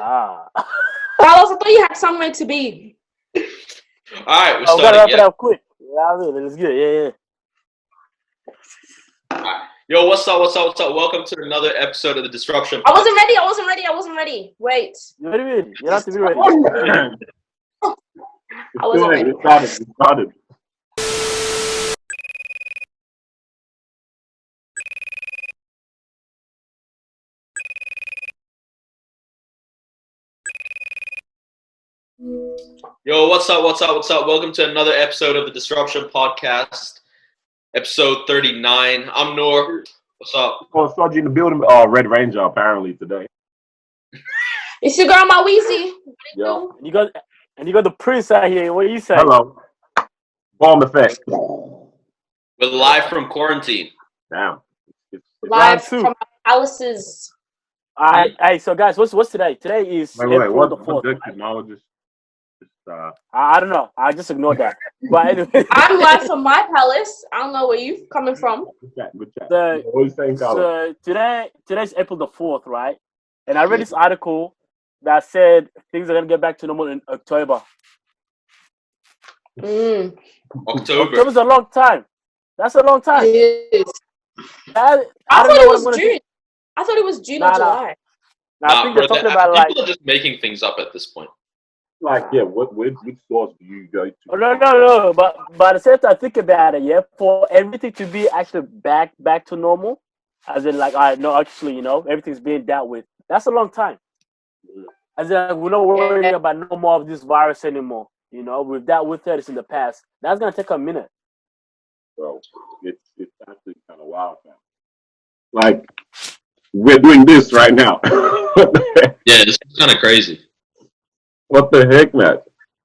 Carlos, I thought you had somewhere to be. All right, we're gotta starting. wrap it Yeah. up quick. Yeah, let's get it. Alright. Yo, what's up? Welcome to another episode of the Disruption. I wasn't ready. Wait. You're ready. You have to be ready. I wasn't ready. It started. Yo, what's up? Welcome to another episode of the Disruption Podcast, episode 39. I'm Noor. What's up? Well, Sergeant in the building. Red Ranger apparently today. It's your girl, my Weezy. Yeah. And you got the Prince out here. What do you say? Hello. Bomb effect. We're live from quarantine. Damn. Live Round two. from our palaces. Hey, so guys, what's today? Today is Wait. April the What 4th. objective knowledge is? I don't know. I just ignored that. But anyway. I'm live from my palace. I don't know where you coming from. Good chat. So, Always same color. so today's April the 4th, right? And I read this article that said things are gonna get back to normal in October. Mm. October. October's a long time. That's a long time. It is. I I don't thought know it what I'm was gonna June. I thought it was June or Nah. July. I think they're bro, talking about like. people are just making things up at this point. Like, yeah, which stores do you go to? Oh, no. But at the same time, think about it. Yeah, for everything to be actually back to normal, as in like, actually, everything's being dealt with. That's a long time. As in, like, we're not worrying about no more of this virus anymore. We've dealt with it. It's in the past. That's gonna take a minute. Bro, it's actually kind of wild, man. Like, we're doing this right now. Yeah, this is kind of crazy. What the heck, man?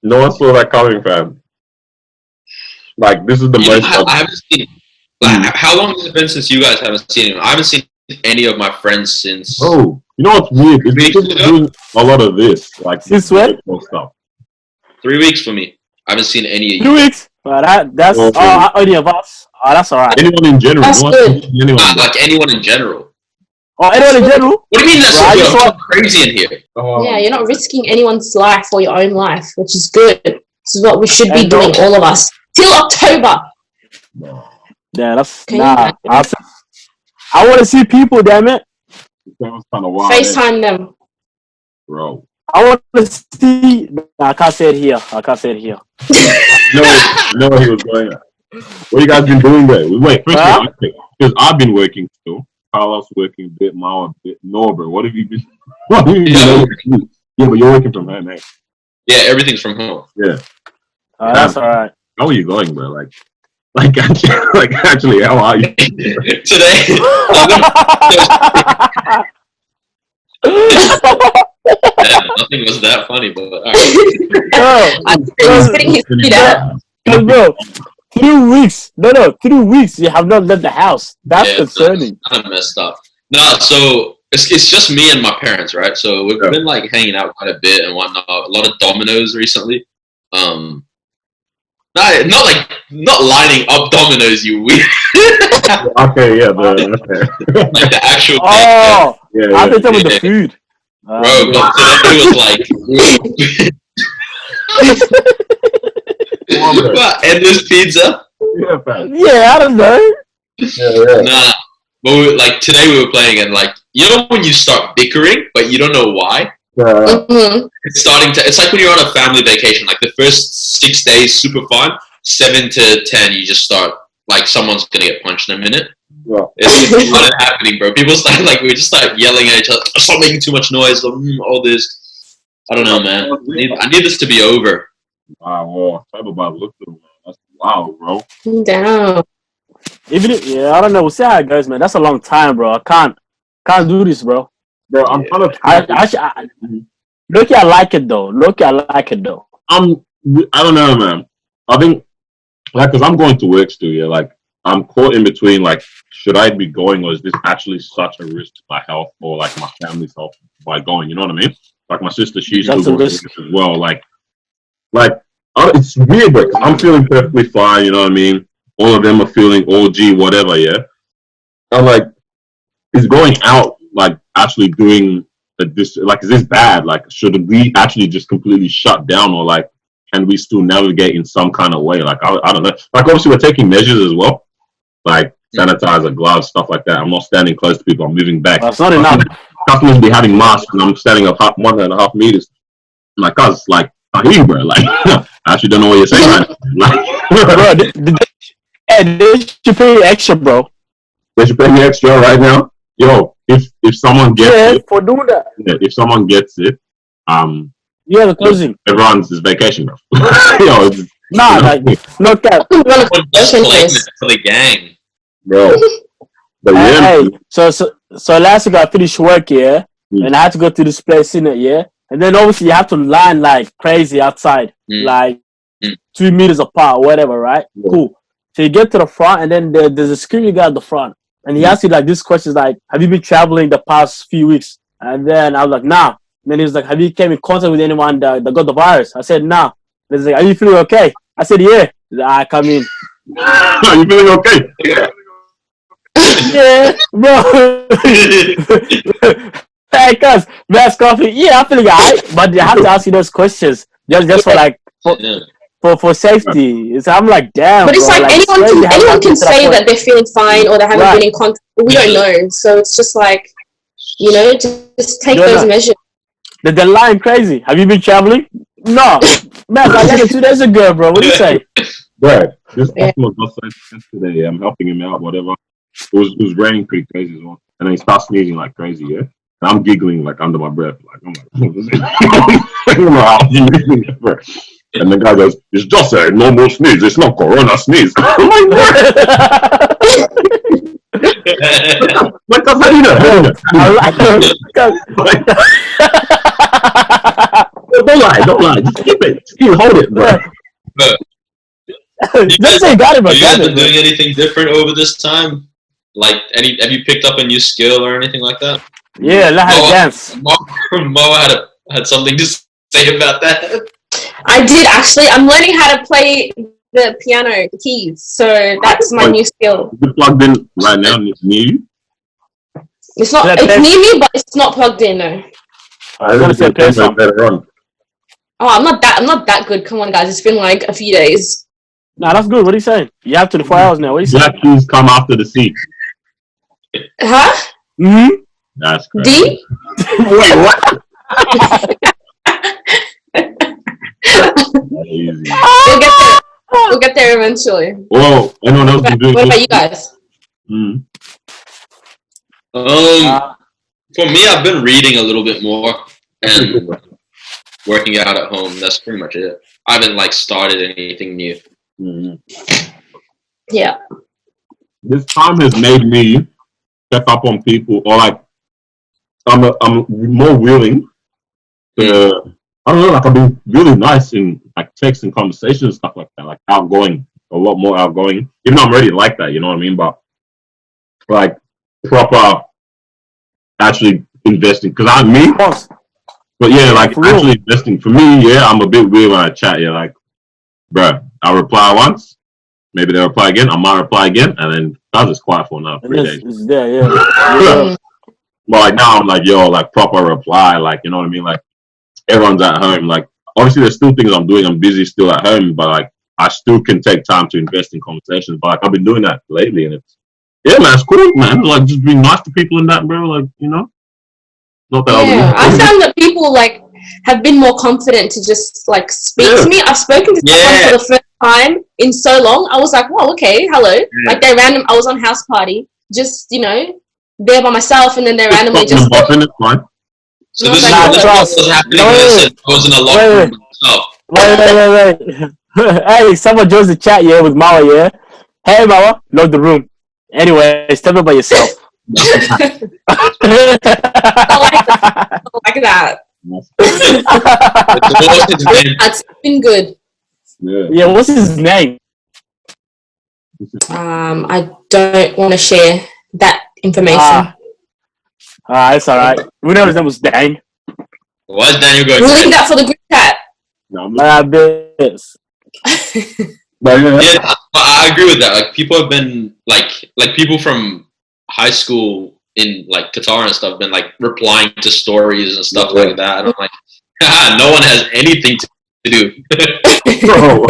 No one saw that coming, fam. Like, this is the You know, most. I haven't seen. How long has it been since you guys haven't seen him? I haven't seen any of my friends since. Oh, you know what's weird? It's Weeks because ago? we're doing a lot of this, like Since when? stuff. 3 weeks for me. I haven't seen any of you. 2 weeks. But that's Okay. any of us. Oh, that's all right. Anyone in general? That's no one's good. seen anyone. Not like anyone in general. Oh, anyone in general? What do you mean that's Well, I just so want- crazy in here? Yeah, you're not risking anyone's life or your own life, which is good. This is what we should be And doing, don't- all of us. Till October. Yeah, that's Can you nah. imagine? I want to see people. Damn it! That was kind of wild, FaceTime them. bro. I want to see. Nah, I can't say it here. I know where he was going at. What you guys been doing there? Wait, first because I've been working still. Carlos working a bit, Mao a bit. Norbert, what have you been? doing? Yeah, but you're working from home, eh? Yeah, everything's from home. Yeah. That's all right. How are you going, bro? Actually, how are you? Today, nothing was that funny, but all right. He's putting his feet out. Bro, 3 weeks. No, 3 weeks. You have not left the house. That's Yeah, concerning. Kind of messed up. No, so it's just me and my parents, right? So we've been like hanging out quite a bit and whatnot. A lot of dominoes recently. Not lining up dominoes, you weird. Okay, yeah, Like the actual. Oh, yeah. I think that was the Yeah. food. Bro, but today was like. What, endless pizza? Yeah, fam. Yeah, I don't know. Yeah. Nah. But today we were playing and like, you know when you start bickering, but you don't know why? Mhm. It's like when you're on a family vacation, like the first 6 days, super fun. 7 to 10, you just start, like someone's gonna get punched in a minute. Yeah. It's not happening, bro. People start, we just start yelling at each other, stop making too much noise, all this. I don't know, man. I need this to be over. Wow, type about look at him. That's wow, bro. Down. I don't know. We'll see how it goes, man. That's a long time, bro. I can't do this, bro. Bro, I'm kind of. Look, I like it though. I don't know, man. I think, because I'm going to work still, yeah. Like, I'm caught in between, like, should I be going or is this actually such a risk to my health or, like, my family's health by going? You know what I mean? Like, my sister, she's That's still a going risk. as well. It's weird, but I'm feeling perfectly fine, you know what I mean? All of them are feeling OG, whatever, yeah? I'm like, is going out, like, actually doing this like is this bad? Like, should we actually just completely shut down, or like can we still navigate in some kind of way? Like I don't know. Like obviously we're taking measures as well, like sanitizer, gloves, stuff like that. I'm not standing close to people. I'm moving back. That's not enough. Customers be having masks, and I'm standing up 1.5 meters. I'm like, cuz, like, I hear you, bro. Like, I actually don't know what you're saying. Right now. Like, Bro, they should pay extra, bro. they should pay me extra right now. Yo, if someone gets it, for doing that. if someone gets it, Yeah, the closing. everyone's is vacation, bro. Yo, it's, Nah, like no cap. One of the Just question claim is, it for the gang. bro. But yeah, Hey, so last week I finished work, yeah, Mm. and I had to go to this place in it, yeah, and then obviously you have to line like crazy outside, like 2 meters apart, or whatever, right? Yeah. Cool. So you get to the front, and then there's a security guy at the front, and he asks you like this question, like, "Have you been traveling the past few weeks?" And then I was like, "Nah." And then he was like, "Have you came in contact with anyone that got the virus?" I said, "Nah." And he's like, "Are you feeling okay?" I said, "Yeah." He's like, "I come in." you feeling okay? Yeah, bro. Hey, cuz, best coffee. Yeah, I'm feeling alright, but they have to ask you those questions just for like Yeah. for safety. So I'm like, damn. but it's bro, like it's anyone crazy can how anyone to can get to say point. that they're feeling fine or they haven't Right. been in contact. We don't know, so it's just like, you know, just take You're those not- measures. They're lying crazy. Have you been traveling? No, man. I got it 2 days ago, bro. What do you say? Bro, this Yeah. customer was yesterday. I'm helping him out, whatever. It was raining pretty crazy as well. And then he starts sneezing like crazy, yeah? And I'm giggling like under my breath. Like, I'm like, what is it? Bro. And the guy goes, it's just a normal sneeze. It's not corona sneeze. I'm like, bro. Like, how do you know? How do you know? Don't lie. Just keep it. Hold it, bro. Just say got it, bro. Have you guys Got been it, bro. doing anything different over this time? Like, have you picked up a new skill or anything like that? Yeah, let her Oh. dance. Mo had something to say about that. I did actually. I'm learning how to play the piano, the keys. So that's my new skill. Is it plugged in right now near you? It's not. Let It's them- near me, but it's not plugged in. No. I gonna say play some. better on. Oh, I'm not that good. Come on, guys. It's been like a few days. Nah, that's good. What are you saying? You have 24 hours now. What are you saying? Black keys come after the C. Huh? Mm-hmm. That's crazy. D? Wait, what? Easy. We'll get there. We'll get there eventually. Whoa, anyone else been doing What about this? you guys? Mm. For me, I've been reading a little bit more and working out at home. That's pretty much it. I haven't like started anything new. Mm. Yeah. This time has made me step up on people, or like I'm more willing to. I don't know, like I've been really nice in like text and conversations and stuff like that, like outgoing, a lot more outgoing. Even though I'm already like that, you know what I mean? But like proper, actually investing, because I'm me. Boss. But yeah, like For real. actually investing for me, yeah, I'm a bit weird when I chat. Yeah, like, bruh, I'll reply once, maybe they'll reply again, I might reply again, and then that's just quiet for now, 3 days. It's there, yeah. Mm. But like now, I'm like, yo, like proper reply, like you know what I mean, like everyone's at home. Like obviously, there's still things I'm doing. I'm busy still at home, but like I still can take time to invest in conversations. But like I've been doing that lately, and it's yeah, man, it's cool, man. Like just being nice to people and that, bro. Like you know, not that Yeah. I I was. found that people like have been more confident to just like speak Yeah. to me. I've spoken to someone Yeah. for the first time in so long. I was like, "Whoa, okay, hello." Like they random. I was on house party, just there by myself, and then they randomly just. It's fine. So No, this is like, what trust. was happening No, when I wait, said I was in a locker room by myself. Wait. Hey, someone joins the chat, yeah, with Mawa, yeah? Hey, Mawa, load the room. Anyway, step up by yourself. like that. What's his name? That's been good. Yeah. Yeah, what's his name? I don't want to share that information. It's alright. We know his name was Dang. Why is Daniel going? We'll leave that for the group chat. No, I'm This. but yeah, Yeah, I agree with that. Like people have been like people from high school in like Qatar and stuff been like replying to stories and stuff like that. And I'm like, no one has anything to do. Bro,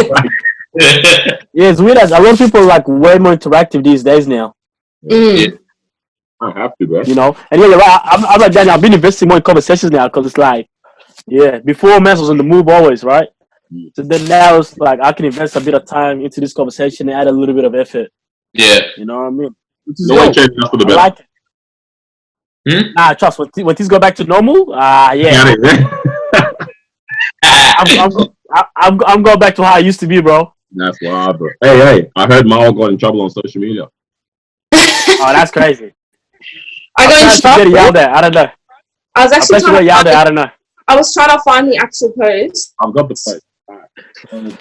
Yeah, it's weird. A lot of people are like way more interactive these days now. Mm. I have to, bro. You know, and yeah, you're right. I'm like Daniel. I've been investing more in conversations now because it's like, yeah, before Mess was on the move always, right? So then now it's like I can invest a bit of time into this conversation and add a little bit of effort. Yeah. You know what I mean? Which is No one dope. changed enough for the I better. like it. Hmm? Trust when things go back to normal. Yeah, I'm going back to how I used to be, bro. That's wild, bro. Hey, I heard Mao got in trouble on social media. Oh, that's crazy. I got in Get trouble. yelled at. I don't know. I was actually trying to yelled at. I find, don't know. I was trying to find the actual post. I've got the post.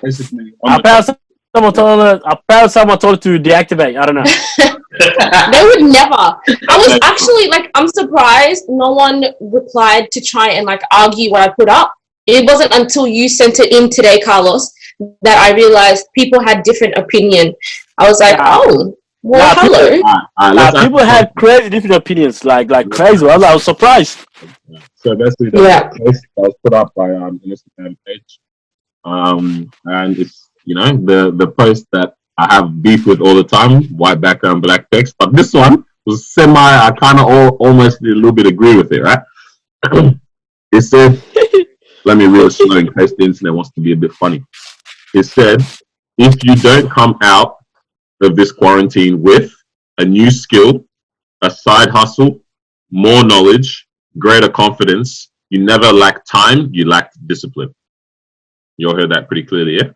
Basically, Apparently, someone told to deactivate. I don't know. They would never. I was actually like, I'm surprised no one replied to try and like argue what I put up. It wasn't until you sent it in today, Carlos, that I realized people had different opinion. I was like, oh, well, hello. People had crazy different opinions, like crazy. I was surprised. So basically, the post that was put up by an Instagram page, and it's the post that I have beef with all the time, white background, black text. But this one was semi. I kind of almost a little bit agree with it, right? It said, let me read it slow in case the internet wants to be a bit funny. It said, if you don't come out of this quarantine with a new skill, a side hustle, more knowledge, greater confidence, you never lack time, you lack discipline. You all heard that pretty clearly, yeah?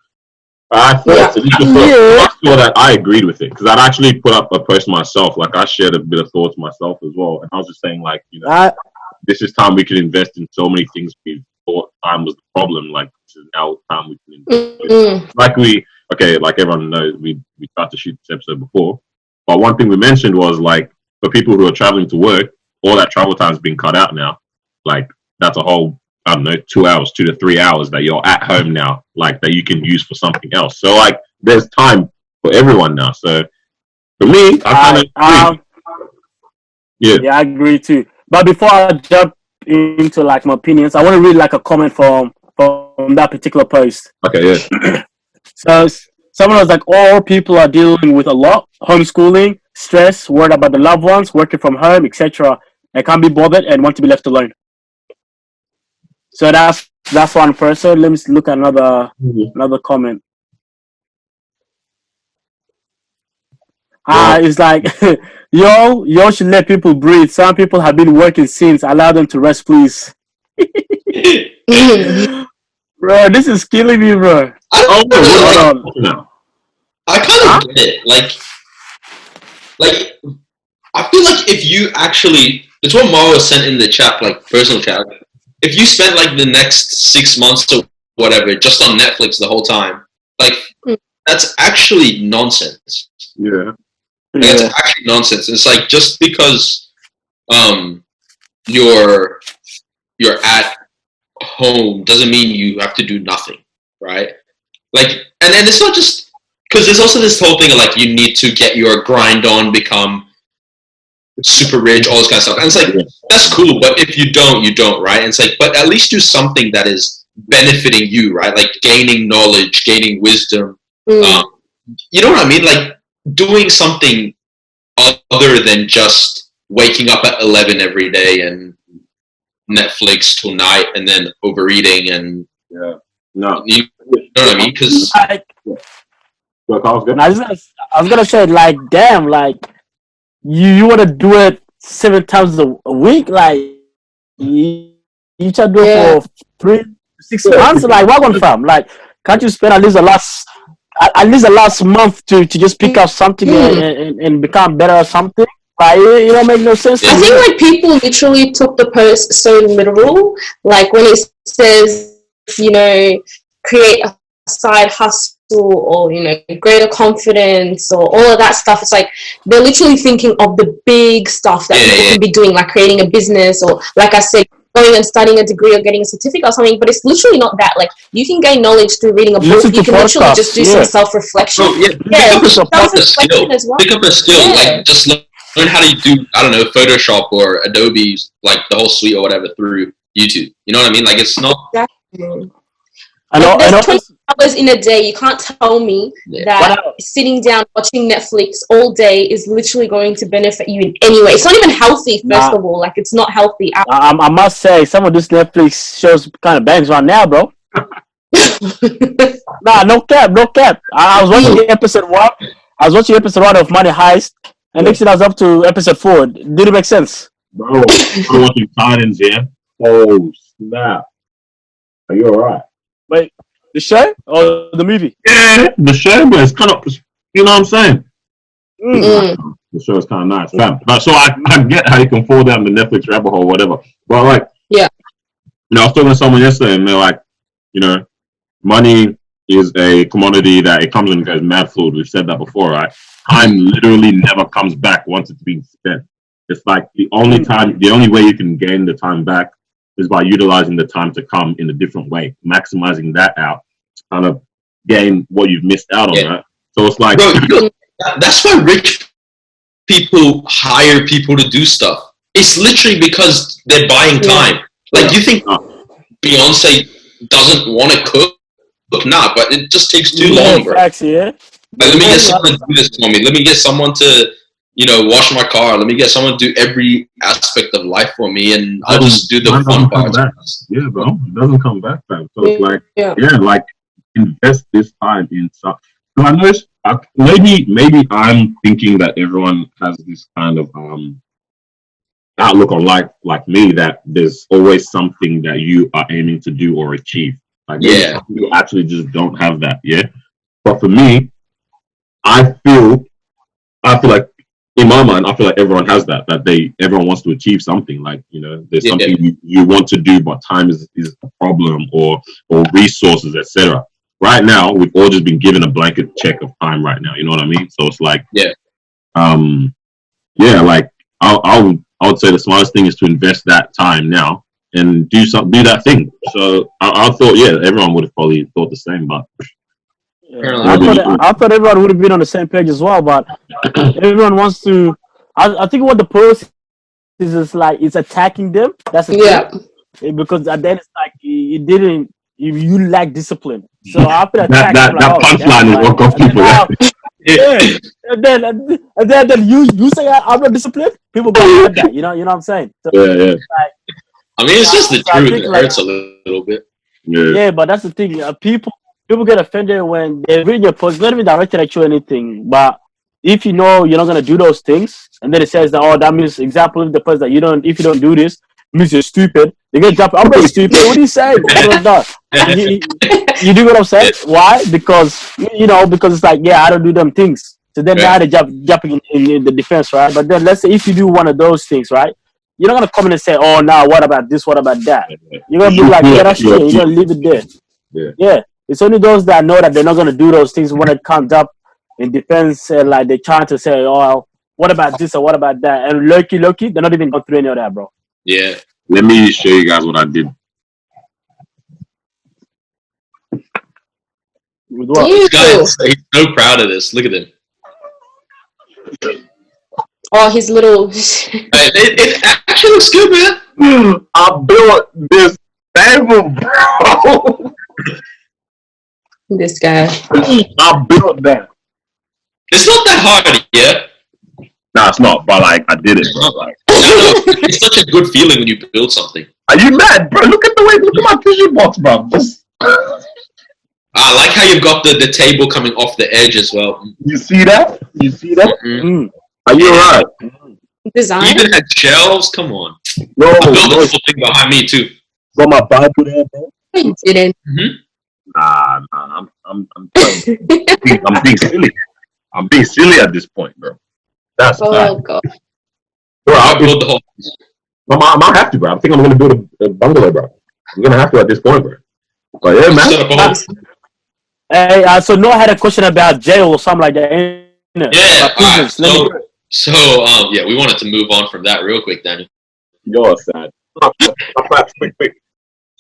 I thought that I agreed with it because I'd actually put up a post myself. Like I shared a bit of thoughts myself as well, and I was just saying, like, this is time we can invest in so many things we thought time was the problem. Like this is now time we can invest. Like everyone knows, we started to shoot this episode before, but one thing we mentioned was like for people who are traveling to work, all that travel time's been cut out now. Like that's a whole 2 hours, 2 to 3 hours that you're at home now, like that you can use for something else. So like there's time for everyone now. So for me, I kind of yeah, I agree too. But before I jump into like my opinions, I want to read like a comment from that particular post. Okay, yeah. So someone was like, all people are dealing with a lot, homeschooling, stress, worried about the loved ones, working from home, etc. and can't be bothered and want to be left alone. So that's one person. Let me look at another comment. It's like, y'all should let people breathe. Some people have been working since. Allow them to rest, please. Bro, this is killing me, bro. I kind of get it. Like, I feel like if you actually, it's what Maro sent in the chat, like personal chat. If you spent like the next 6 months or whatever just on Netflix the whole time, like that's actually nonsense. Yeah. Like, it's actually nonsense. It's like just because you're at home doesn't mean you have to do nothing, right? Like, and it's not just because there's also this whole thing of like you need to get your grind on, become super rich, all this kind of stuff. And it's like that's cool, but if you don't, you don't, right? And it's like, but at least do something that is benefiting you, right? Like gaining knowledge, gaining wisdom. You know what I mean? Like doing something other than just waking up at 11 every day and Netflix till night and then overeating and you know what I mean? Because I was gonna say, like, damn, like you want to do it 7 times a week, like you try to do it for 3 to 6 months. Like, what one from? Like, can't you spend at least the last month to just pick up something and become better or something? Like, it don't make no sense. I think like people literally took the post so literal. Like when it says, create a side hustle or, greater confidence or all of that stuff. It's like they're literally thinking of the big stuff that people can be doing, like creating a business or, like I said, going and studying a degree or getting a certificate or something. But it's literally not that. Like you can gain knowledge through reading a book. You can literally just do some self-reflection. Pick up a skill. Like just learn how to do, I don't know, Photoshop or Adobe, like the whole suite or whatever through YouTube. You know what I mean? Like it's not. Exactly. And Like, there's also, 20 hours in a day. You can't tell me that sitting down watching Netflix all day is literally going to benefit you in any way. It's not even healthy, first of all. Like, it's not healthy. I must say, some of this Netflix shows kind of bangs right now, bro. Nah, no cap. I was watching episode 1. I was watching episode 1 of Money Heist, and next thing I was up to episode 4. Did it make sense? Bro, I'm watching Titans, yeah? Oh, snap. Are you alright? Wait, the show or the movie? Yeah, the show, but it's kind of, you know what I'm saying? Mm. The show is kind of nice, fam. But so I get how you can fall down the Netflix rabbit hole, whatever. But like, Yeah. You know, I was talking to someone yesterday, and they're like, you know, money is a commodity that it comes and goes mad fluid. We've said that before, right? Time literally never comes back once it's being spent. It's like the only way you can gain the time back is by utilizing the time to come in a different way, maximizing that out to kind of gain what you've missed out on, right? So it's like, Bro, that's why rich people hire people to do stuff. It's literally because they're buying time. Like, you think Beyonce doesn't want to cook? Nah, but it just takes too long, bro. Facts, yeah. Like, let me get someone to do this for me. Let me get someone to, you know, wash my car. Let me get someone to do every aspect of life for me, and I'll just do the fun parts. Yeah, bro, it doesn't come back, fam. So it's like, like invest this time in stuff. So I know maybe I'm thinking that everyone has this kind of outlook on life, like me, that there's always something that you are aiming to do or achieve. Like, you actually just don't have that, yeah. But for me, I feel like in my mind, I feel like everyone has that everyone wants to achieve something. Like, you know, there's something you want to do, but time is a problem, or resources, etc. Right now, we've all just been given a blanket check of time right now. You know what I mean? So it's like, like I would say the smartest thing is to invest that time now and do that thing. So I thought, everyone would have probably thought the same, but I thought everyone would have been on the same page as well, but everyone wants to. I think what the post is like, it's attacking them. That's the thing. Because at the end, it's like you lack discipline. So after attack, that punchline is what got people. And then you say I'm not disciplined. People go like that. You know what I'm saying? So, Like, I mean, it's just the truth. It hurts a little bit. Yeah, but that's the thing. People get offended when they read your post. It's not even directed at you or anything. But if you know you're not gonna do those things, and then it says that, that means, example, if the post that if you don't do this, it means you're stupid. They get jumped. I'm not stupid. What are you saying? You do what I'm saying? Why? Because because it's like, I don't do them things. So then now they're jumping in the defense, right? But then let's say if you do one of those things, right? You're not gonna come in and say, "Oh, now what about this? What about that?" You're gonna be like, that's shit. You're gonna leave it there. Yeah. It's only those that know that they're not gonna do those things when it comes up in defense, like they're trying to say, "Oh, what about this or what about that?" And Loki, they're not even going through any of that, bro. Yeah. Let me show you guys what I did. With what? This guy is so proud of this. Look at him. Oh, his little. It actually looks good, man. I built this table, bro. This guy. I built that. It's not that hard, yeah. Nah, it's not. But like, I did it, bro. Like, it's such a good feeling when you build something. Are you mad, bro? Look at my tissue box, bro. I like how you've got the table coming off the edge as well. You see that? Mm-hmm. Are you alright? Design. You even had shelves. Come on. No, I built the whole thing behind me too. Got my Bible there, bro. You didn't. Mm-hmm. Nah, I'm being silly. I'm being silly at this point, bro. That's bad. God. Bro, I built the whole thing. I might have to, bro. I think I'm gonna build a bungalow, bro. I'm gonna have to at this point, bro. But yeah, man. Hey, so Noah had a question about jail or something like that. Yeah. All right. So we wanted to move on from that real quick, Daniel. You're sad. Quick.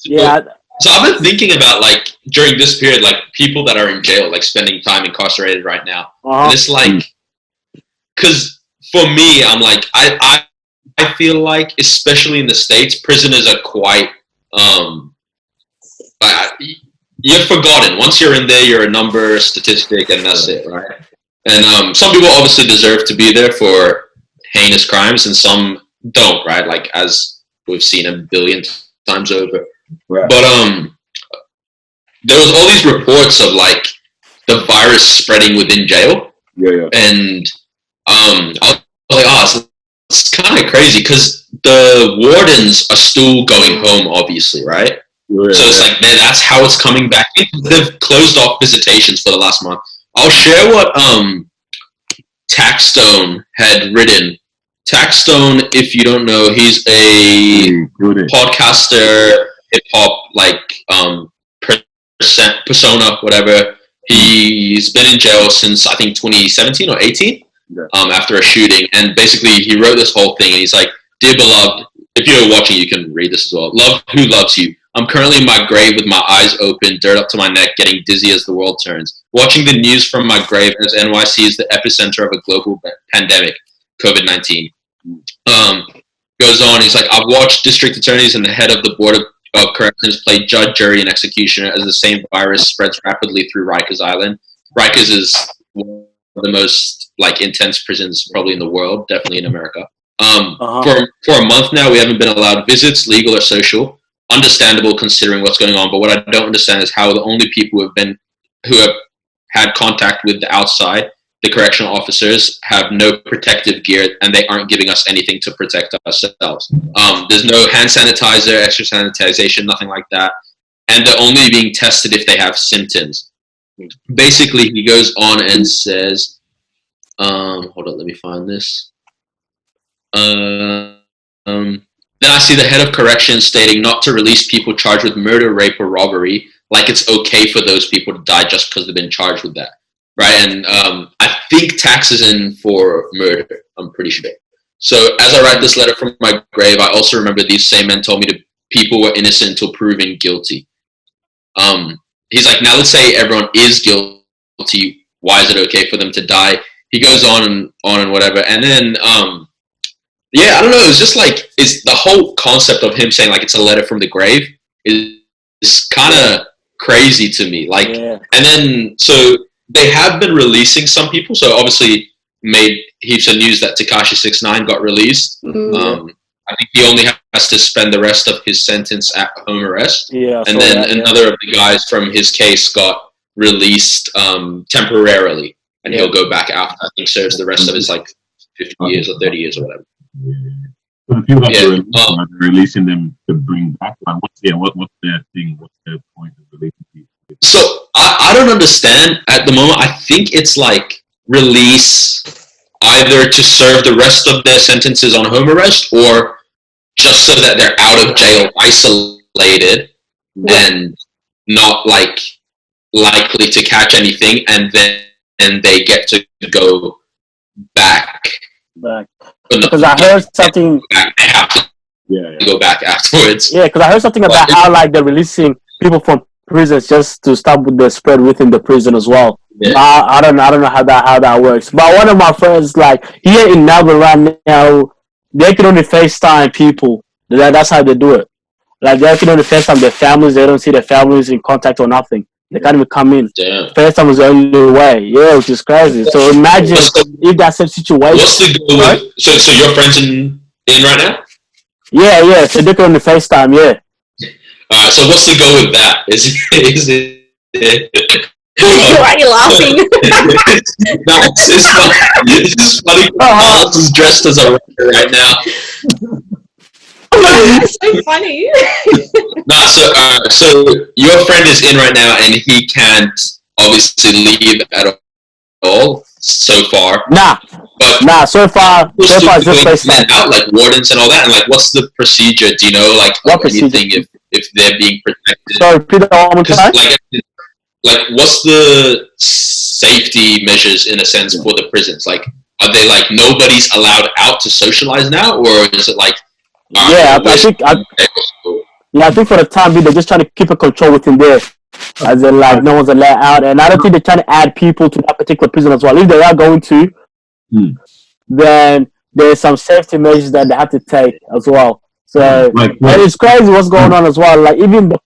Yeah. So I've been thinking about, like, during this period, like, people that are in jail, like, spending time incarcerated right now. And it's like, because for me, I'm like, I feel like, especially in the States, prisoners are quite, you're forgotten. Once you're in there, you're a number, a statistic, and that's it, right? And some people obviously deserve to be there for heinous crimes, and some don't, right? Like, as we've seen a billion times over. Right. But there was all these reports of like the virus spreading within jail, and I was like, oh, it's kind of crazy because the wardens are still going home, obviously, right? So it's like, man, that's how it's coming back. They've closed off visitations for the last month. I'll share what Taxstone had written. Taxstone, if you don't know, he's a podcaster, hip hop, like persona, whatever. He's been in jail since I think 2017 or 18, after a shooting, and basically he wrote this whole thing. And he's like, "Dear beloved, if you're watching, you can read this as well. Love who loves you. I'm currently in my grave with my eyes open, dirt up to my neck, getting dizzy as the world turns. Watching the news from my grave as NYC is the epicenter of a global pandemic, COVID-19. Goes on, he's like, I've watched district attorneys and the head of the board of corrections play judge, jury, and executioner as the same virus spreads rapidly through Rikers Island. Rikers is one of the most like intense prisons probably in the world, definitely in America. For a month now, we haven't been allowed visits, legal or social. Understandable considering what's going on, but what I don't understand is how the only people who have had contact with the outside, the correctional officers, have no protective gear, and they aren't giving us anything to protect ourselves. There's no hand sanitizer, extra sanitization, nothing like that, and they're only being tested if they have symptoms. Basically, he goes on and says, hold on, let me find this. Then I see the head of corrections stating not to release people charged with murder, rape, or robbery, like it's okay for those people to die just because they've been charged with that, right? And I think Tax is in for murder, I'm pretty sure. So as I write this letter from my grave, I also remember these same men told me people were innocent until proven guilty. He's like, now let's say everyone is guilty, why is it okay for them to die? He goes on and whatever, and then yeah, I don't know. It's just like, it's the whole concept of him saying like it's a letter from the grave is kind of crazy to me. Like, and then so they have been releasing some people. So obviously made heaps of news that Tekashi 6ix9ine got released. I think he only has to spend the rest of his sentence at home arrest. Yeah, and then another of the guys from his case got released temporarily, and he'll go back after. I think serves the rest of his like 50 years or 30 years or whatever. So the people that are releasing them to bring back, what's their thing? What's their point of releasing people? So I don't understand at the moment. I think it's like release either to serve the rest of their sentences on home arrest or just so that they're out of jail, isolated, and not like likely to catch anything, and then they get to go back. Because I heard something. They have to go back afterwards. Yeah, because I heard something about how like they're releasing people from prisons just to stop the spread within the prison as well. Yeah. I don't know how that works. But one of my friends, like here in Melbourne right now, they can only FaceTime people. That's how they do it. Like they can only FaceTime their families. They don't see their families in contact or nothing. They can't even come in. Damn. FaceTime is the only way. Yeah, which is crazy. So imagine if that's a situation. What's the goal with, so your friends in right now? Yeah. So they can only FaceTime, yeah. So what's the goal with that? Is it why are you laughing? No, it's just funny. Miles is dressed as a writer right now. That's so funny. So your friend is in right now, and he can't obviously leave at all so far. So far just FaceTime. Out like wardens and all that, and like what's the procedure? Do you know like what anything if they're being protected? Sorry, repeat that one more time. Like what's the safety measures in a sense for the prisons? Like are they like nobody's allowed out to socialize now, or is it like I think for the time being they're just trying to keep a control within there, as in like no one's allowed out, and I don't think they're trying to add people to that particular prison as well. If they are going to, then there's some safety measures that they have to take as well. So Like, and it's crazy what's going on as well. Like even the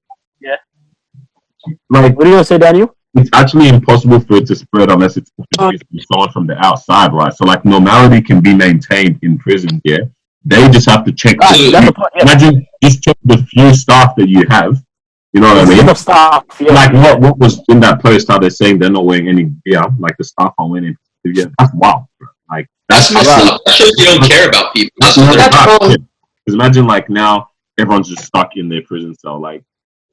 like what are you gonna say, Daniel? it's actually impossible for it to spread unless it's someone from the outside, right? So like normality can be maintained in prison, yeah. They just have to check. That's the point. Yeah. Imagine just check the few staff that you have. You know what I There's a mean? lot of stuff. Yeah. Like what was in that post? How they're saying they're not wearing any gear, like the staff aren't wearing any gear. That's wild. Bro. Like That's messed Right. up. That shows you don't care about people. That's what That's they're That's wrong. Because imagine like now everyone's just stuck in their prison cell. Like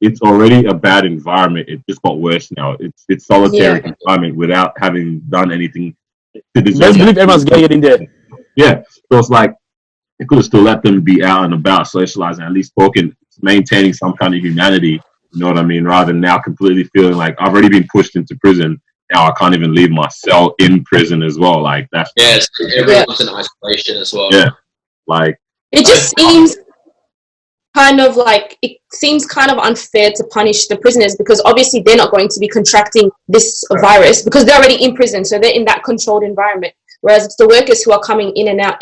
it's already a bad environment. It just got worse now. It's solitary Yeah. confinement without having done anything to Let's deserve believe it. everyone's getting it in there. Yeah. So it's like it could have still let them be out and about, socializing, at least talking, maintaining some kind of humanity. You know what I mean? Rather than now completely feeling like I've already been pushed into prison. Now I can't even leave my cell in prison as well. Like that's Yes, everyone's in isolation as well. yeah. Like It just seems kind of like it seems kind of unfair to punish the prisoners because obviously they're not going to be contracting this virus because they're already in prison, so they're in that controlled environment. Whereas it's the workers who are coming in and out,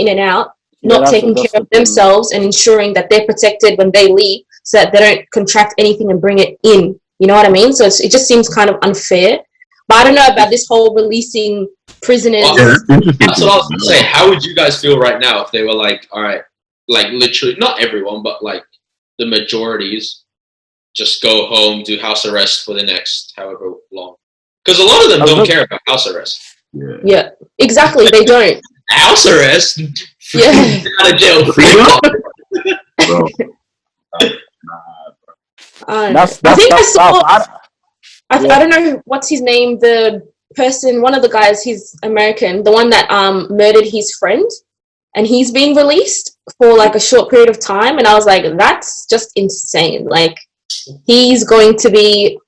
not that's taking care of themselves and ensuring that they're protected when they leave, so that they don't contract anything and bring it in. You know what I mean? So it just seems kind of unfair. But I don't know about this whole releasing prisoners. Well, yeah, that's interesting. That's what I was gonna say. How would you guys feel right now if they were like, all right, like literally, not everyone, but like the majorities, just go home, do house arrest for the next however long? Because a lot of them don't care about house arrest. Yeah. Yeah, exactly. They don't. House arrest? Yeah. Out of jail free. Bro. I That's think I saw. tough. I don't know what's his name. The person, one of the guys, he's American. The one that murdered his friend, and he's being released for like a short period of time. And I was like, that's just insane. Like he's going to be,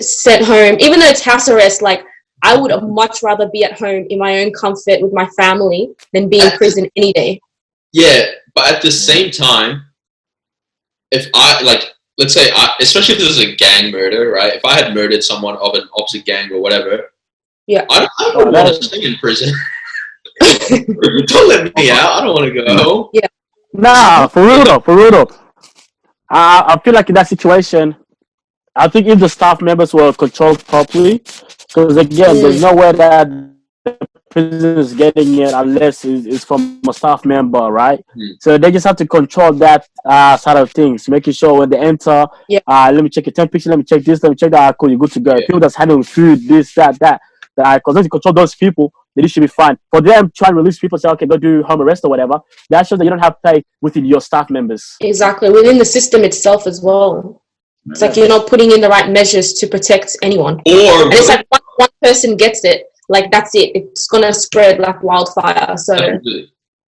sent home, even though it's house arrest. Like I would much rather be at home in my own comfort with my family than be in prison any day. Yeah, but at the same time, if I like, let's say, especially if this is a gang murder, right? If I had murdered someone of an opposite gang or whatever, Yeah. I don't want to stay in prison. Don't let me out. I don't want to go home. Nah, for real though. I feel like in that situation, I think if the staff members were controlled properly, because again, there's no way that the prison is getting it unless it's from a staff member, right? So they just have to control that side of things, making sure when they enter, let me check your temperature, let me check this, let me check that, cool, you're good to go. People that's handling food, this, that, because if you control those people, then it should be fine. For them, try and release people, say, okay, go do home arrest or whatever, that shows that you don't have pay within your staff members. Exactly, within the system itself as well. It's like you're not putting in the right measures to protect anyone. Or And it's like one person gets it, like that's it. It's gonna spread like wildfire. So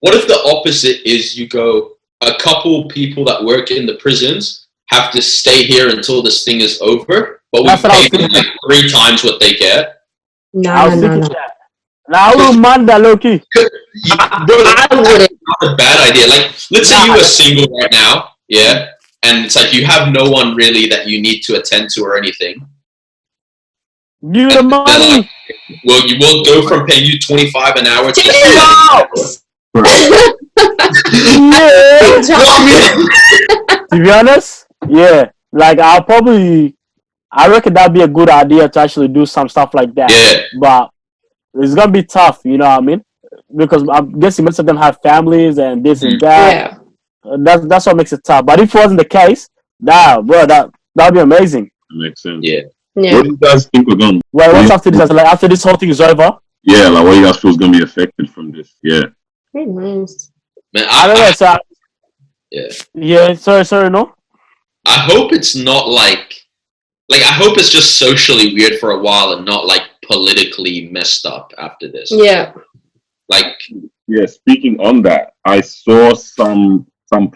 what if the opposite is you go, a couple people that work in the prisons have to stay here until this thing is over, but we pay them like 3 times what they get? I was thinking that. Now, I would mind that, Loki. I wouldn't. Not a bad idea. Like, let's say you were single right now, yeah, and it's like you have no one really that you need to attend to or anything. Give the money. Well, you will go from paying you $25 an hour to To be honest, yeah. Like I reckon that'd be a good idea to actually do some stuff like that. Yeah. But it's gonna be tough, you know what I mean? Because I'm guessing most of them have families and this and that. Yeah. That's what makes it tough. But if it wasn't the case, that'd be amazing. That makes sense. Yeah. What do you guys think we're going? Well, what's after this? Like after this whole thing is over? Yeah, like what do you guys feel is going to be affected from this? Yeah. Man, I don't know. So, yeah. Yeah. Sorry. No. I hope it's not like I hope it's just socially weird for a while and not like politically messed up after this. Yeah. Like. Yeah. Speaking on that, I saw some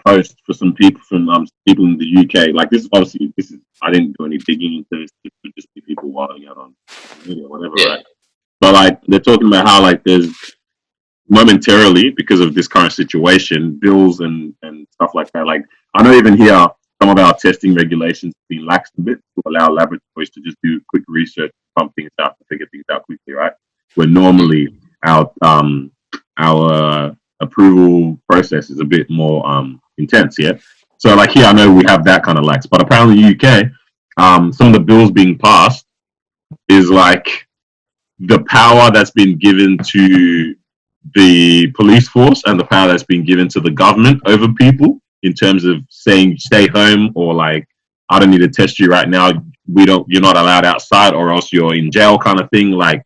posts for some people from people in the UK. Like this is I didn't do any digging into this. It could just be people wilding out on media, whatever. Yeah. Right? But like they're talking about how like there's momentarily because of this current situation, bills and stuff like that. Like I know even here some of our testing regulations have been laxed a bit to allow laboratories to just do quick research, pump things out, and figure things out quickly, right? Where normally our our approval process is a bit more intense. Yeah. So like here, I know we have that kind of lax, but apparently UK, some of the bills being passed is like the power that's been given to the police force and the power that's been given to the government over people in terms of saying stay home or like I don't need to test you right now. You're not allowed outside or else you're in jail kind of thing. Like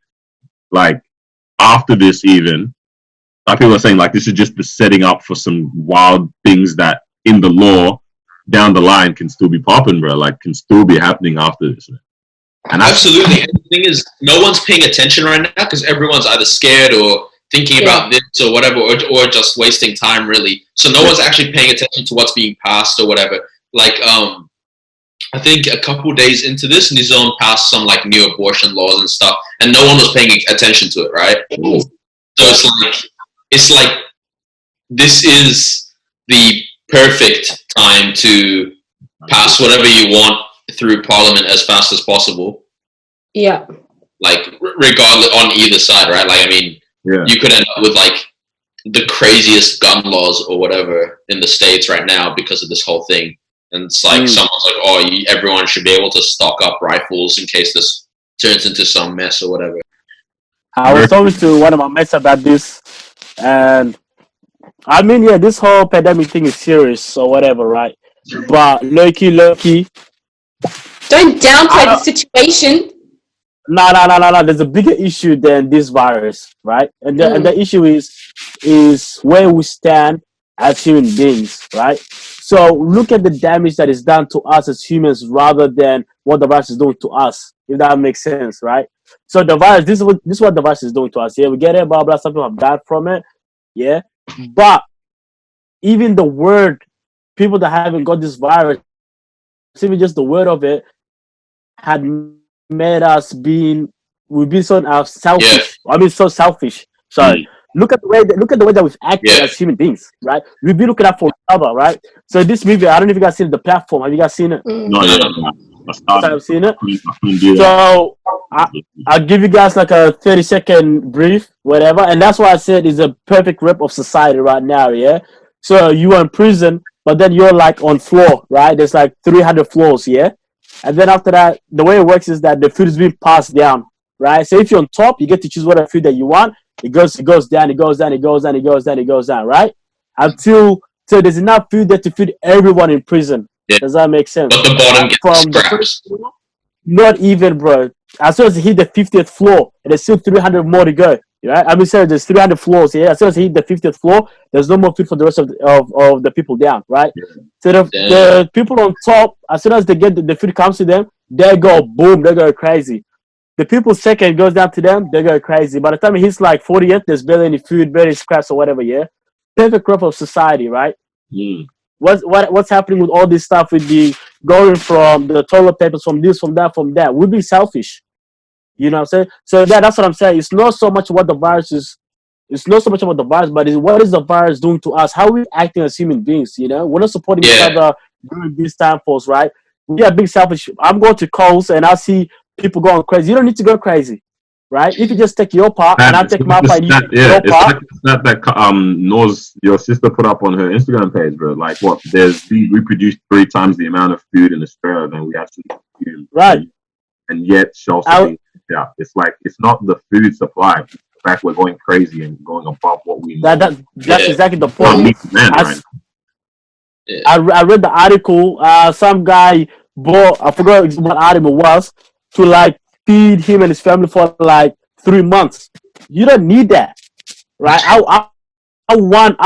after this even, like people are saying like this is just the setting up for some wild things that in the law down the line can still be popping, bro. Like can still be happening after this. Man. And absolutely. And the thing is, no one's paying attention right now because everyone's either scared or thinking about this or whatever, or just wasting time, really. So no one's actually paying attention to what's being passed or whatever. Like, I think a couple of days into this, New Zealand passed some like new abortion laws and stuff, and no one was paying attention to it, right? So it's like this is the perfect time to pass whatever you want through Parliament as fast as possible. Yeah. Like regardless on either side, right? Like I mean, you could end up with like the craziest gun laws or whatever in the States right now because of this whole thing. And it's like someone's like, oh, everyone should be able to stock up rifles in case this turns into some mess or whatever. I was talking to one of my mates about this, and I mean, yeah, this whole pandemic thing is serious or whatever, right? But low-key, don't downplay the situation. No. There's a bigger issue than this virus, right? And the issue is where we stand as human beings, right? So look at the damage that is done to us as humans rather than what the virus is doing to us, if that makes sense, right? So the virus, this is what the virus is doing to us. Yeah, we get it, blah, blah, some people have died from it. Yeah. But even the word, people that haven't got this virus, even just the word of it, had made us we've been so selfish. I mean, so selfish. So look at the way that we've acted as human beings, right? We've been looking out for each other, right? So this movie, I don't know if you guys seen The Platform. Have you guys seen it? No, yeah. I've seen it. So I'll give you guys like a 30-second brief, whatever, and that's why I said it's a perfect rep of society right now. Yeah. So you are in prison, but then you're like on floor, right? There's like 300 floors, yeah. And then after that, the way it works is that the food is being passed down, right? So if you're on top, you get to choose whatever food that you want. It goes down, right? Until so there's enough food there to feed everyone in prison. Yeah. Does that make sense? But the bottom gets from the first floor, not even, bro. As soon as you hit the 50th floor, and there's still 300 more to go. Right? I mean, sorry, there's 300 floors. Yeah. As soon as you hit the 50th floor, there's no more food for the rest of the people down. Right? Yeah. So the people on top, as soon as they get the food comes to them, they go boom, they go crazy. The people second goes down to them, they go crazy. By the time it hits like 40th, there's barely any food, barely scraps or whatever. Yeah. Perfect growth of society, right? Mm. What's happening with all this stuff with the going from the toilet papers, from this, from that? We're being selfish. You know what I'm saying? So that's what I'm saying. It's not so much what the virus is. It's not so much about the virus, but it's what is the virus doing to us? How are we acting as human beings? You know, we're not supporting each other during this time pause, right? We are being selfish. I'm going to calls and I see people going crazy. You don't need to go crazy. Right? If you just take your part and I take my part, and you take your part. It's like that Noz, your sister, put up on her Instagram page, bro. Like what? We produce 3 times the amount of food in Australia than we actually consume. Right. And yet, it's like it's not the food supply. It's the fact we're going crazy and going above what we need. That's exactly the point. I read the article. Some guy bought, I forgot what article it was, to like feed him and his family for like 3 months. You don't need that, right? I want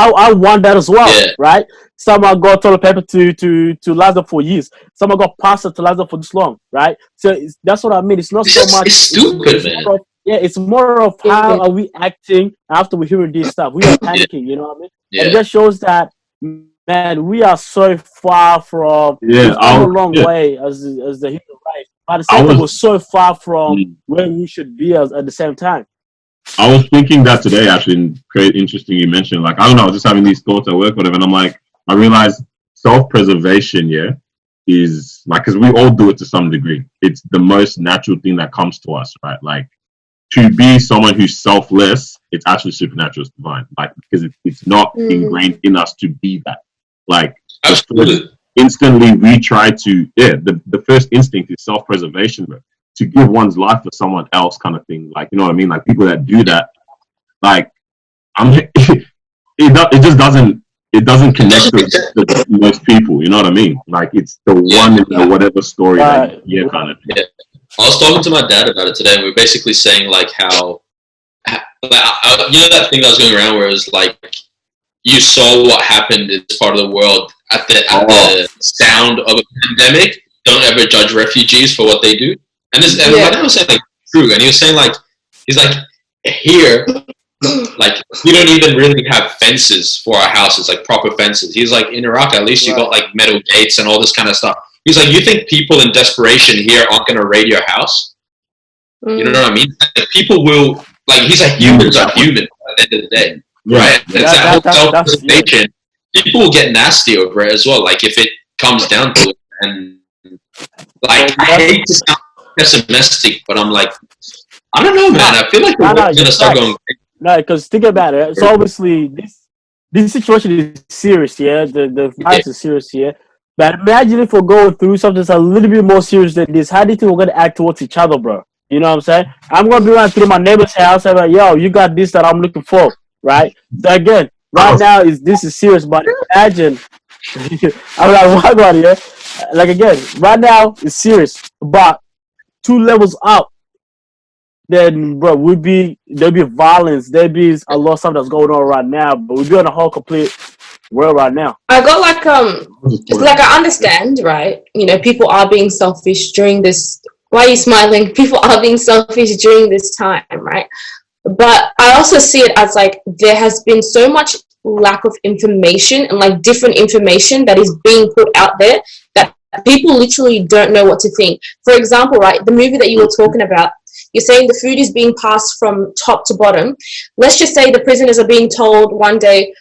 that as well, right? Someone got toilet paper to last them for years. Someone got pasta to last them for this long, right? So that's what I mean. It's not so much. It's stupid, man. It's more of how are we acting after we hearing this stuff. We are panicking, you know what I mean? And it just shows that, man, we are so far from a long way as the human race. But the same time, we're so far from where we should be at the same time. I was thinking that today, actually, and very interesting you mentioned, like, I don't know, I was just having these thoughts at work, whatever, and I'm like, I realized self-preservation, is like, because we all do it to some degree. It's the most natural thing that comes to us, right? Like, to be someone who's selfless it's actually supernatural, it's divine. Like, because it's not ingrained in us to be that. Like, instantly we try to, the first instinct is self-preservation, bro. To give one's life for someone else, kind of thing. Like, you know what I mean? Like, people that do that, like, it just doesn't connect to most people. You know what I mean? Like, it's the one in the whatever story that you hear, kind of thing. Yeah. I was talking to my dad about it today, and we were basically saying like how you know that thing that was going around where it was like you saw what happened in this part of the world at the sound of a pandemic. Don't ever judge refugees for what they do. And my dad was saying like true, and he was saying like he's like here. Like we don't even really have fences for our houses, like proper fences. He's like in Iraq, at least you got like metal gates and all this kind of stuff. He's like, you think people in desperation here aren't going to raid your house? You know what I mean? Like, people will, like, he's like, humans are human at the end of the day, right? Self-preservation. People will get nasty over it as well. Like if it comes down to it, and like I hate to sound pessimistic, but I'm like, I don't know, man. I feel like the world's going to start going. No, because think about it. So obviously this situation is serious, yeah. The virus is serious, yeah. But imagine if we're going through something that's a little bit more serious than this. How do you think we're gonna act towards each other, bro? You know what I'm saying? I'm gonna be running through my neighbor's house and like, yo, you got this that I'm looking for, right? So again, right now this is serious, but imagine I'm like, what about here? Like again, right now it's serious, but 2 levels up. Then, bro, there'll be violence. There'll be a lot of stuff that's going on right now, but we'll be on a whole complete world right now. I got like it's like I understand, right? You know, people are being selfish during this. Why are you smiling? People are being selfish during this time, right? But I also see it as like there has been so much lack of information and like different information that is being put out there that people literally don't know what to think. For example, right, the movie that you were talking about. You're saying the food is being passed from top to bottom. Let's just say the prisoners are being told one day,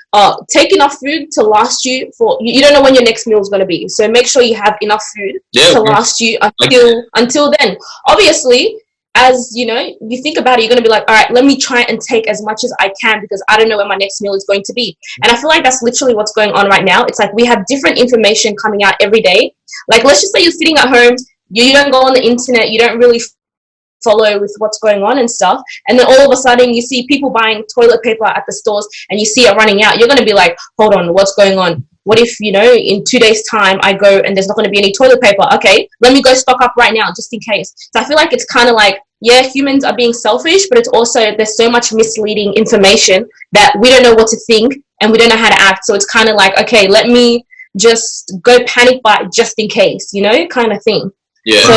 take enough food to last you for, you don't know when your next meal is going to be. So make sure you have enough food to last you until then. Obviously, as you know, you think about it, you're going to be like, all right, let me try and take as much as I can because I don't know when my next meal is going to be. And I feel like that's literally what's going on right now. It's like we have different information coming out every day. Like, let's just say you're sitting at home, you don't go on the internet, you don't really follow with what's going on and stuff, and then all of a sudden you see people buying toilet paper at the stores and you see it running out. You're going to be like, hold on, what's going on? What if, you know, in 2 days time I go and there's not going to be any toilet paper? Okay, let me go stock up right now just in case. So I feel like it's kind of like, yeah, humans are being selfish, but it's also there's so much misleading information that we don't know what to think and we don't know how to act. So it's kind of like, okay, let me just go panic buy just in case, you know, kind of thing. Yeah, so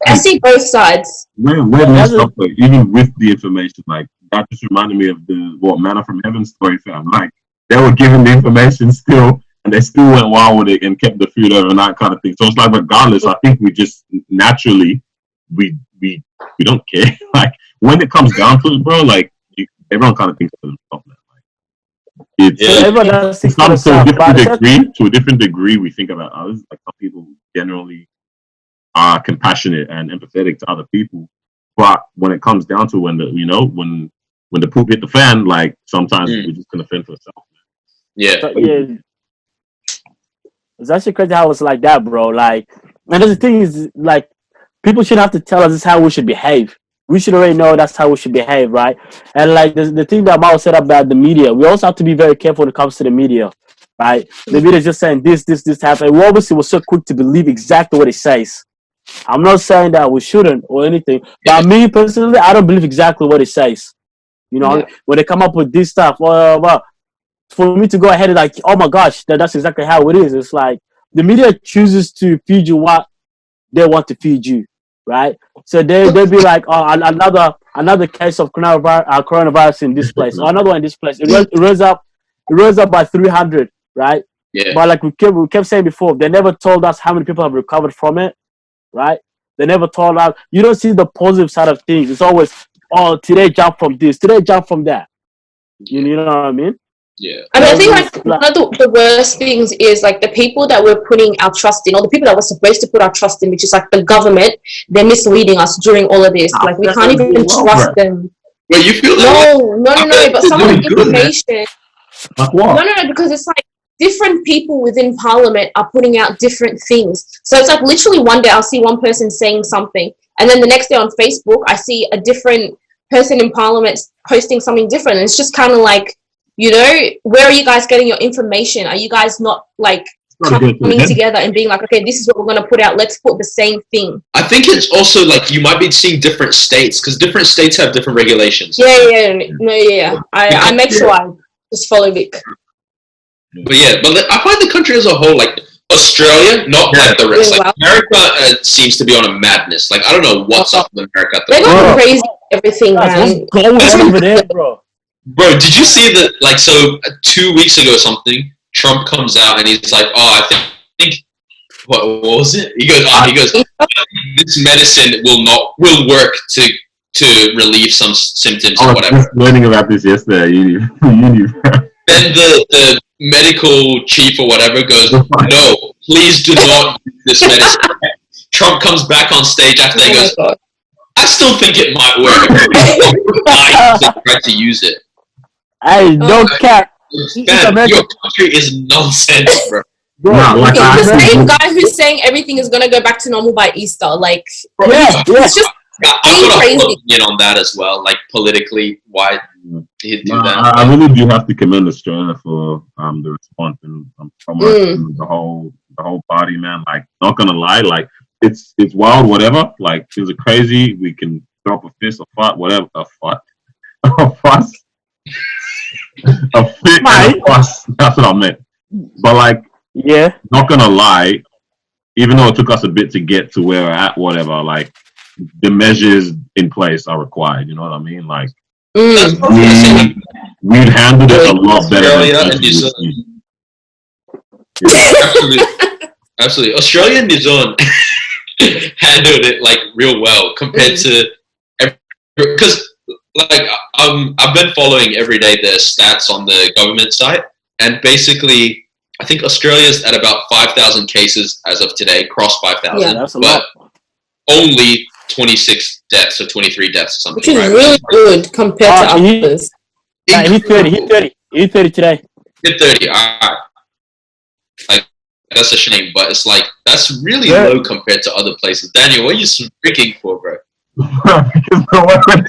I see both sides. We're messed up, like, even with the information. Like, that just reminded me of the Manna from Heaven story, fam. Like, they were given the information still, and they still went wild with it and kept the food overnight, kind of thing. So it's like, regardless, I think we just naturally we don't care. Like, when it comes down to it, bro, like everyone kind of thinks of themselves. Like, to a different degree, we think about others. Like, some people generally are compassionate and empathetic to other people, but when it comes down to when the poop hit the fan, like sometimes we're just gonna fend for ourselves. Yeah, it's actually crazy how it's like that, bro. Like, and the thing is, like, people shouldn't have to tell us this is how we should behave. We should already know that's how we should behave, right? And like the thing that Mao said about the media, we also have to be very careful when it comes to the media, right? The media is just saying this happened. We obviously were so quick to believe exactly what it says. I'm not saying that we shouldn't or anything, but me personally, I don't believe exactly what it says. You know, when they come up with this stuff, for me to go ahead and like, oh my gosh, that's exactly how it is. It's like the media chooses to feed you what they want to feed you, right? So they'll be like, oh, another case of coronavirus in this place, or another one in this place. It rose up by 300, right? Yeah. But like we kept saying before, they never told us how many people have recovered from it. Right? They never told us. You don't see the positive side of things. It's always, oh, today jump from this, today jump from that. You know what I mean? Yeah. I mean, I think like one of the worst things is like the people that we're putting our trust in, or the people that we're supposed to put our trust in, which is like the government. They're misleading us during all of this. Like we can't even trust them. Wait, you feel that? No. But some of the information. Like what? No, because it's like different people within Parliament are putting out different things. So it's like literally one day I'll see one person saying something, and then the next day on Facebook I see a different person in Parliament posting something different. And it's just kind of like, where are you guys getting your information? Are you guys not like coming together and being like, okay, this is what we're going to put out, let's put the same thing? I think it's also like you might be seeing different states, because different states have different regulations. Yeah. I make sure I just follow Vic. But I find the country as a whole, like Australia, not like the rest. Like America seems to be on a madness. Like I don't know what's up with America at the moment. They're going crazy everything, man. What's going on over there, bro? Bro, did you see that? Like, so 2 weeks ago or something, Trump comes out and he's like, "Oh, I think what was it?" He goes, "This medicine will work to relieve some symptoms or whatever." I was learning about this yesterday. Then the medical chief or whatever goes, "No, please do not use this medicine." Trump comes back on stage after he goes, "I still think it might work." I tried to use it. I don't care. Man, your country is nonsense, bro. It's the same guy who's saying everything is gonna go back to normal by Easter. Like, it's just I've got an opinion on that as well. Like politically, why he'd do that? I really do have to commend Australia for the response and from the whole party, man. Like, not gonna lie, like it's wild, whatever. Like, things are crazy. We can drop a fist, a fight, whatever, a fuss. A fit and a fuss. That's what I meant. But like, not gonna lie, even though it took us a bit to get to where we're at, whatever, like the measures in place are required. You know what I mean? Like we'd handled it a lot better. Absolutely. Australia and New Zealand handled it like real well compared to because. Like I've been following every day the stats on the government site, and basically, I think Australia's at about 5,000 cases as of today, crossed 5,000. Yeah, that's a lot. Only 26 deaths or 23 deaths or something. Which is really good compared to others. He's 30. He's 30 today. Hit 30. Alright. Like that's a shame, but it's like that's really low compared to other places. Daniel, what are you freaking for, bro? Because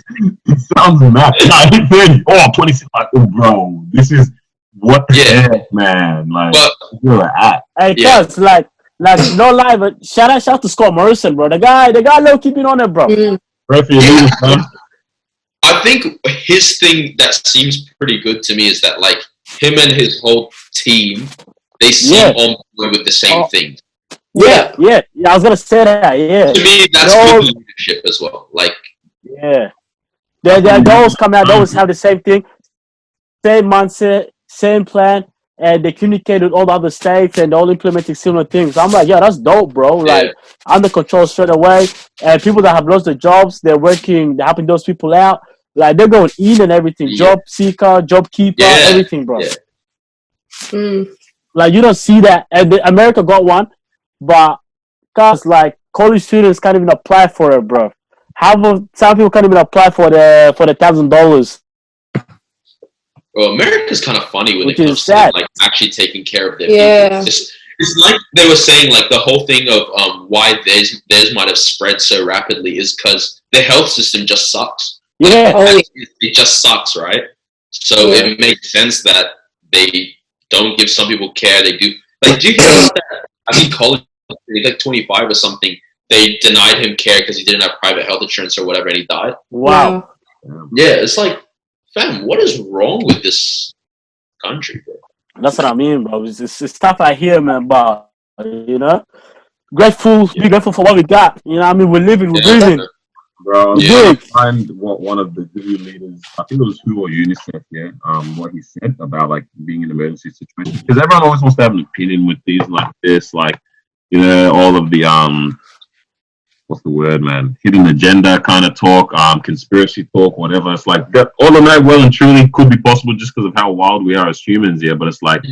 it sounds mad. I hit 30. 26. Like, bro, this is what the heck, man. Like, where we're at. Hey, cuz, like, no lie, but shout out to Scott Morrison, bro. The guy low keeping on it, bro. I think his thing that seems pretty good to me is that like him and his whole team, they seem on board with the same thing. Yeah, I was gonna say that. Yeah, to me, that's good leadership as well. Like, they always come out. They always have the same thing, same mindset, same plan, and they communicate with all the other states, and they're all implementing similar things. I'm like, that's dope, bro. Like, under control straight away, and people that have lost their jobs, they're working, they're helping those people out. Like, they're going in and everything, job seeker, job keeper, everything, bro. Like, you don't see that, and America got one. But cause like college students can't even apply for it, bro. Some people can't even apply for the $1,000. Well, America's kind of funny when it comes to like actually taking care of their people. It's like they were saying, like the whole thing of why theirs might have spread so rapidly is because the health system just sucks. It just sucks, right? So it makes sense that they don't give some people care. They do. Like, do you hear that? I mean, college. He's like 25 or something. They denied him care because he didn't have private health insurance or whatever, and he died. Wow. Yeah, it's like, fam, what is wrong with this country, bro? That's what I mean, bro. It's stuff I hear, man, but, you know? Be grateful for what we got. You know what I mean? We're living, we're breathing. Bro, I find what one of the good leaders, I think it was WHO or UNICEF, what he said about, like, being in an emergency situation. Because everyone always wants to have an opinion with these like this, like, you know, all of the what's the word, man? Hidden agenda kind of talk, conspiracy talk, whatever. It's like that, all of that well and truly could be possible just because of how wild we are as humans here. But it's like,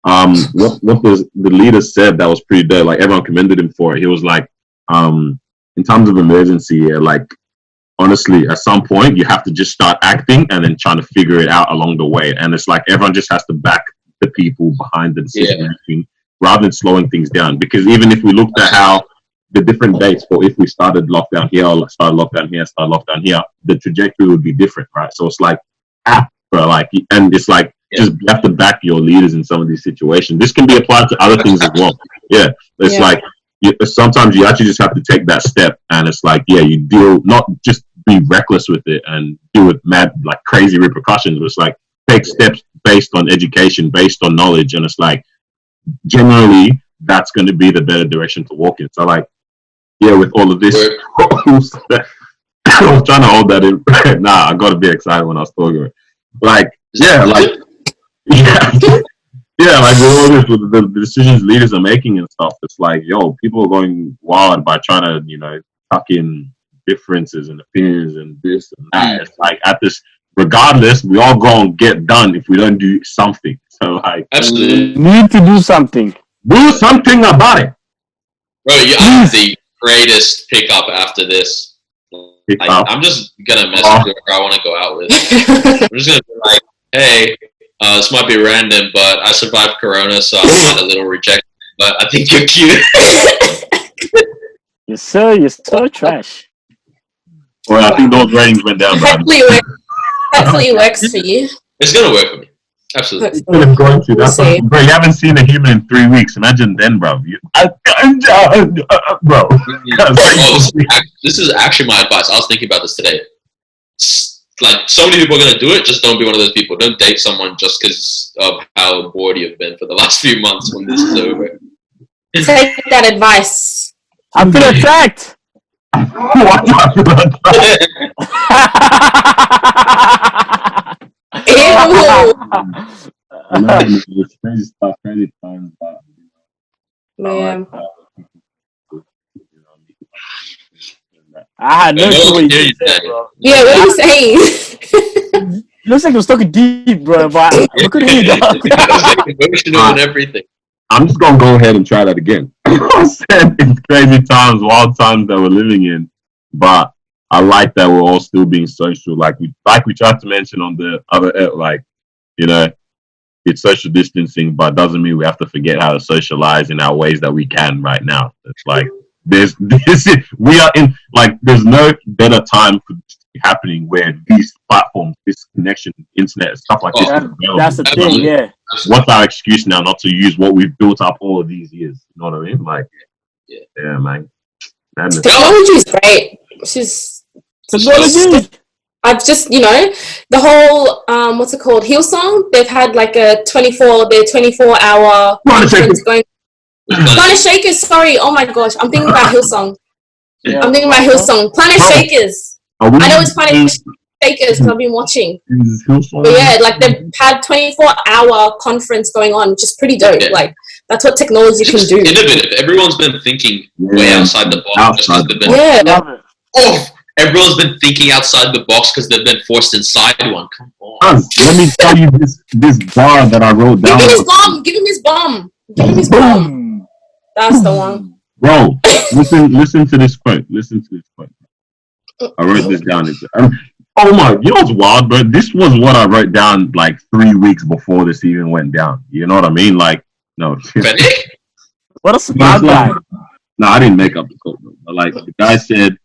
what the leader said that was pretty dope. Like everyone commended him for it. He was like, in times of emergency, like honestly, at some point, you have to just start acting and then trying to figure it out along the way. And it's like everyone just has to back the people behind the decision making rather than slowing things down. Because even if we looked at how the different dates for if we started lockdown here, or started lockdown here, started lockdown here, the trajectory would be different, right? So it's like, bro, like, and it's like, just you have to back your leaders in some of these situations. This can be applied to other things as well. Yeah, it's like sometimes you actually just have to take that step, and it's like, you deal, not just be reckless with it and deal with mad, like crazy repercussions. But it's like take steps based on education, based on knowledge, and it's like generally that's going to be the better direction to walk in. So like, with all of this, I was trying to hold that in. Nah, I got a bit excited when I was talking. Like, like with all this, with the decisions leaders are making and stuff, it's like, people are going wild by trying to, tuck in differences and opinions and this and that. It's like at this, regardless, we all gonna get done if we don't do something. So like, absolutely, need to do something. Do something about it, bro. You have the greatest pickup after this. I'm just gonna message whoever I want to go out with. I'm just gonna be like, hey, this might be random, but I survived Corona, so I'm a little rejected. But I think you're cute. Yes, sir. You're so trash. Well, I think those ratings went down. Hopefully it works for you. It's gonna work for me. Absolutely. It's going to. That's bro, you haven't seen a human in 3 weeks. Imagine then, bro. Bro. This is actually my advice. I was thinking about this today. Like, so many people are going to do it. Just don't be one of those people. Don't date someone just because of how bored you've been for the last few months when this is over. Take that advice. I feel attacked. It's crazy stuff, crazy times. Yeah. I had no clue what you said, bro. Yeah, what are you saying? Looks like he was talking deep, bro, but I couldn't hear that. Emotional and everything. I'm just gonna go ahead and try that again. I said it's crazy times, wild times that we're living in, but I like that we're all still being social. Like we tried to mention on the other, it's social distancing, but doesn't mean we have to forget how to socialize in our ways that we can right now. It's like we are in, like, there's no better time for this to be happening where these platforms, this connection, internet, stuff like this is available. That's the thing, yeah. What's our excuse now not to use what we've built up all of these years? You know what I mean? Like, yeah, man. Technology is great. I've just, the whole, what's it called? Hillsong. They've had like their 24-hour conference going. Planet Shakers, sorry. Oh my gosh. I'm thinking about Hillsong. Yeah. I'm thinking about Hillsong. Planet Shakers. I know it's Planet Shakers because I've been watching. But yeah, like they've had 24-hour conference going on, which is pretty dope. Yeah. Like, that's what technology can do. Innovative. Everyone's been thinking way outside the box. Everyone's been thinking outside the box because they've been forced inside one. Come on. Let me tell you this bar that I wrote down. Give him his bomb. Give him his bomb. Give him his bomb. That's the one. Bro, listen to this quote. Listen to this quote. I wrote this down. Oh my, you know what's wild, bro? This was what I wrote down like 3 weeks before this even went down. You know what I mean? Like, no. What a smart guy. No, I didn't make up the quote, bro. But like, the guy said,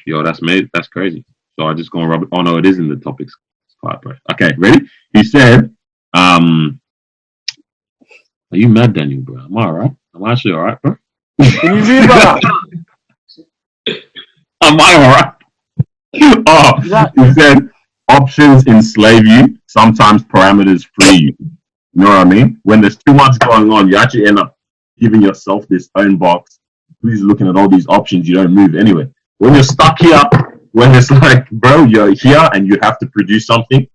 yo, that's crazy. So I just gonna rub it. Oh no, it is in the topics part, bro. Okay, ready? He said, are you mad, Daniel, bro? Am I alright? Am I actually alright, bro? Am I alright? He said, options enslave you, sometimes parameters free you. You know what I mean? When there's too much going on, you actually end up giving yourself this own box. Please, looking at all these options, you don't move anyway. When you're stuck here, when it's like, bro, you're here and you have to produce something,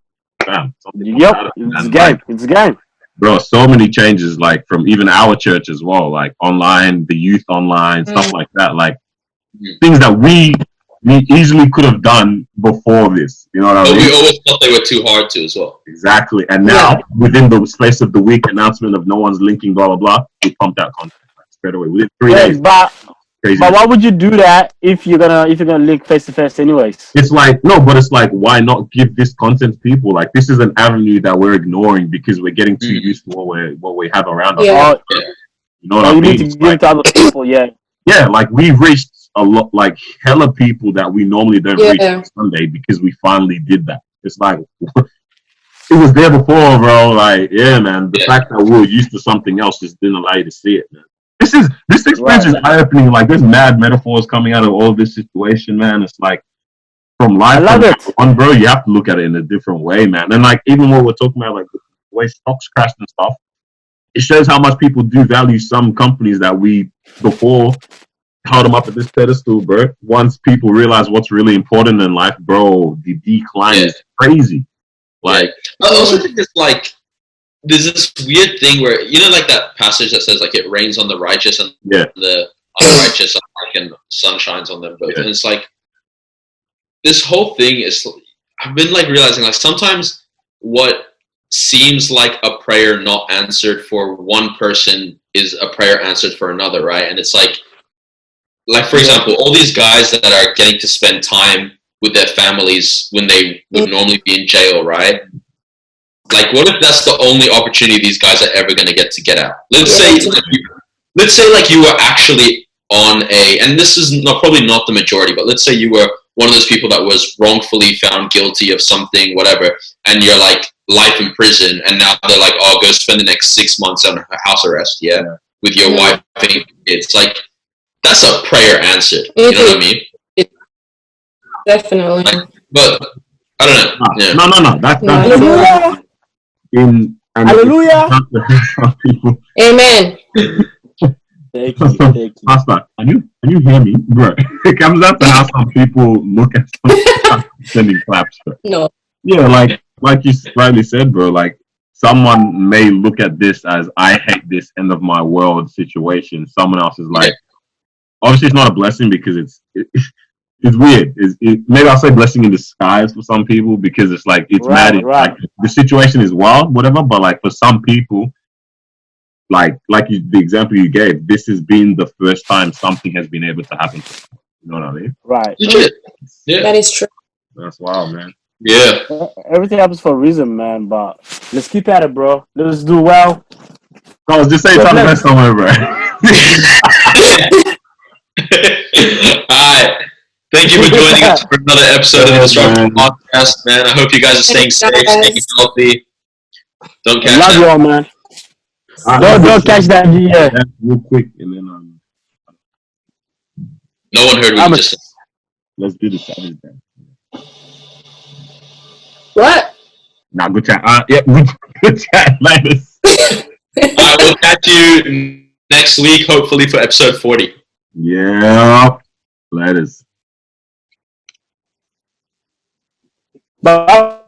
bam. It's a game. Bro, so many changes, like from even our church as well, like online, the youth online, stuff like that, like things that we easily could have done before this. You know what I mean? We always thought they were too hard to as well. Exactly. And now, within the space of the week, announcement of no one's linking, blah, blah, blah, we pumped out content straight away within 3 days. But crazy. But why would you do that if you're gonna link face to face anyways? It's like no, but it's like why not give this content to people? Like this is an avenue that we're ignoring because we're getting too used to what we have around us. Yeah. You know what I You mean? need to It's give it to other people. Yeah. yeah, like we've reached a lot, like hella people that we normally don't reach on Sunday because we finally did that. It's like it was there before, bro. Like, yeah, man. The fact that we were used to something else just didn't allow you to see it, man. This experience is eye-opening. Like, there's mad metaphors coming out of all this situation, man. It's like from life, on, bro. You have to look at it in a different way, man. And like, even what we're talking about, like the way stocks crashed and stuff, it shows how much people do value some companies that we before held them up at this pedestal, bro. Once people realize what's really important in life, bro, the decline is crazy. Like, I also think it's like there's this weird thing where like that passage that says like it rains on the righteous and the unrighteous, and sun shines on them both. And it's like this whole thing is. I've been like realizing like sometimes what seems like a prayer not answered for one person is a prayer answered for another, right? And it's like for example, all these guys that are getting to spend time with their families when they would normally be in jail, right? Like, what if that's the only opportunity these guys are ever going to get out? Let's say you were actually on and this is probably not the majority, but let's say you were one of those people that was wrongfully found guilty of something, whatever, and you're like life in prison, and now they're like, oh, go spend the next 6 months on house arrest, with your wife and kids. Like, that's a prayer answered. You know what I mean? Definitely. Like, but I don't know. Yeah. No. That's Hallelujah. Hallelujah. Amen. Thank you. Pastor, can you hear me, bro? It comes out to how some people look at sending claps, bro. No. Yeah, like you rightly said, bro. Like someone may look at this as I hate this end of my world situation. Someone else is like, obviously, it's not a blessing because it's weird. Maybe I'll say blessing in disguise for some people because it's like it's mad. Right. Like the situation is wild, whatever. But like for some people, the example you gave, this has been the first time something has been able to happen. You know what I mean? Right. Yeah. That is true. That's wild, man. Yeah. Everything happens for a reason, man. But let's keep at it, bro. Let's do well. I was just saying something else somewhere, bro. Alright. Thank you for joining us for another episode of the Disruptive Podcast, man. I hope you guys are staying safe, staying healthy. Don't catch that. Love you all, man. Don't catch that. Yeah. Real quick, and then no one heard what you just said. Let's do the challenge then. What? Nah, good chat. Yeah, good chat, Linus. I will catch you next week, hopefully for episode 40. Yeah, Linus. Bye.